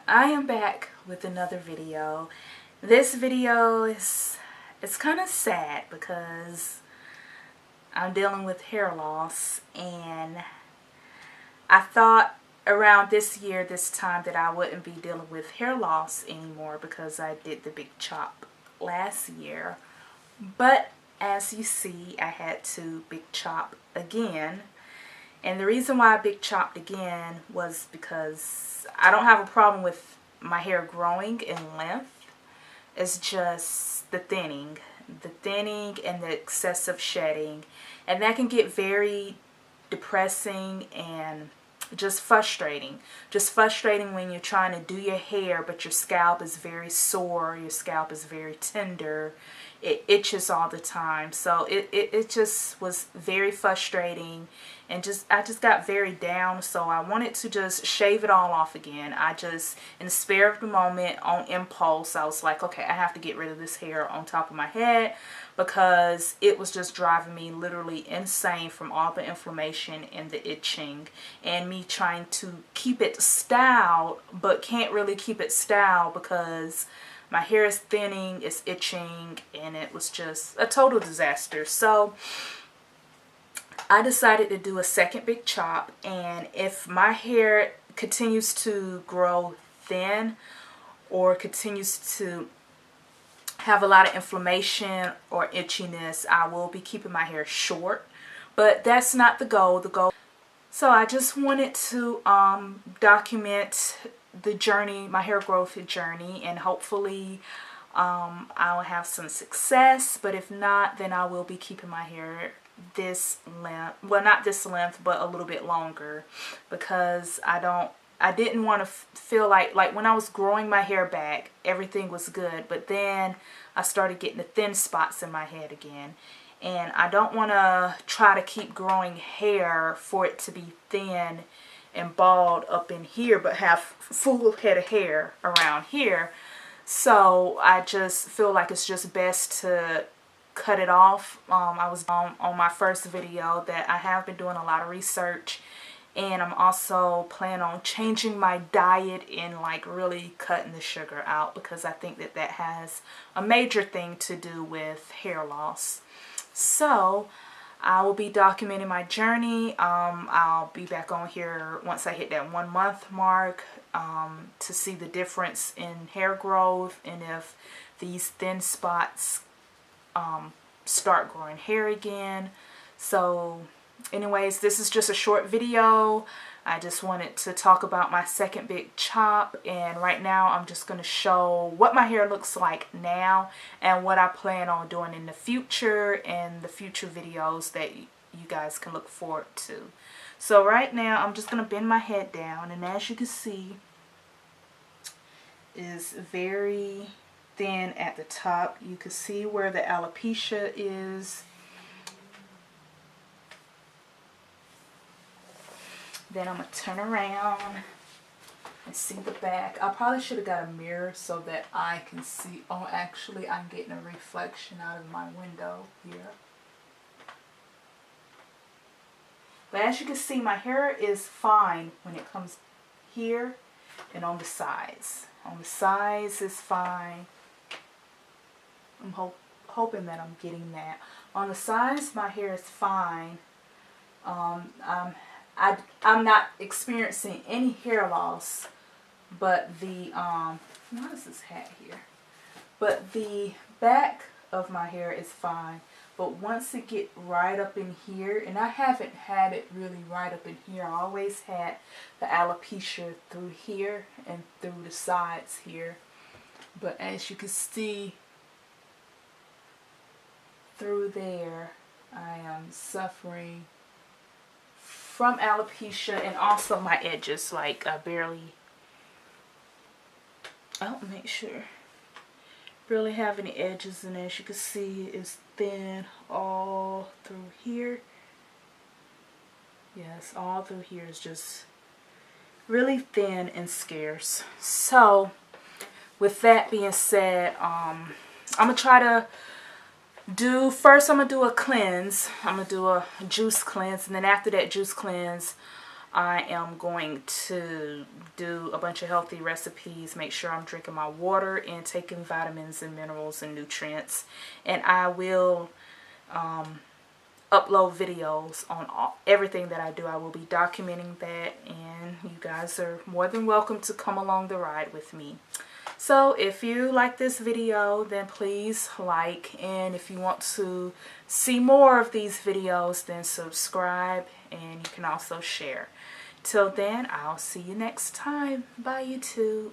I am back with another video. This video it's kind of sad because I'm dealing with hair loss, and I thought around this year, this time, that I wouldn't be dealing with hair loss anymore because I did the big chop last year. But as you see, I had to big chop again. And the reason why I big chopped again was because I don't have a problem with my hair growing in length. It's just the thinning and the excessive shedding. And that can get very depressing and just frustrating. Just frustrating when you're trying to do your hair, but your scalp is very sore, your scalp is very tender. It itches all the time. So it just was very frustrating, and I just got very down. So I wanted to just shave it all off again. I just, in the spare of the moment, on impulse, I was like, okay, I have to get rid of this hair on top of my head because it was just driving me literally insane from all the inflammation and the itching, and me trying to keep it styled but can't really keep it styled because my hair is thinning, it's itching, and it was just a total disaster. So I decided to do a second big chop, and if my hair continues to grow thin or continues to have a lot of inflammation or itchiness, I will be keeping my hair short. But that's not the goal. So I just wanted to document the journey, my hair growth journey, and hopefully I'll have some success. But if not, then I will be keeping my hair this length, well, not this length, but a little bit longer, because I didn't want to feel like when I was growing my hair back, everything was good, but then I started getting the thin spots in my head again. And I don't want to try to keep growing hair for it to be thin and bald up in here, but have full head of hair around here. So I just feel like it's just best to cut it off. I was on my first video that I have been doing a lot of research, and I'm also planning on changing my diet and like really cutting the sugar out, because I think that that has a major thing to do with hair loss. So I will be documenting my journey. I'll be back on here once I hit that 1 month mark to see the difference in hair growth, and if these thin spots start growing hair again. So anyways, this is just a short video. I just wanted to talk about my second big chop, and right now I'm just going to show what my hair looks like now and what I plan on doing in the future, and the future videos that you guys can look forward to. So right now I'm just going to bend my head down, and as you can see, is very thin at the top. You can see where the alopecia is. Then I'm going to turn around and see the back. I probably should have got a mirror so that I can see. Oh, actually, I'm getting a reflection out of my window here. But as you can see, my hair is fine when it comes here and on the sides. On the sides is fine. I'm hoping that I'm getting that. On the sides, my hair is fine. I'm not experiencing any hair loss, but the what is this hat here? But the back of my hair is fine. But once it get right up in here, and I haven't had it really right up in here. I always had the alopecia through here and through the sides here. But as you can see, through there, I am suffering from alopecia, and also my edges, like I don't make sure, barely have any edges, and as you can see, it's thin all through here. Yes, all through here is just really thin and scarce. So with that being said, I'm gonna try to first I'm gonna do a cleanse. I'm gonna do a juice cleanse, and then after that juice cleanse, I am going to do a bunch of healthy recipes, make sure I'm drinking my water and taking vitamins and minerals and nutrients. And I will upload videos on everything that I do. I will be documenting that, and you guys are more than welcome to come along the ride with me. So if you like this video, then please like, and if you want to see more of these videos, then subscribe, and you can also share. Till then, I'll see you next time. Bye, YouTube.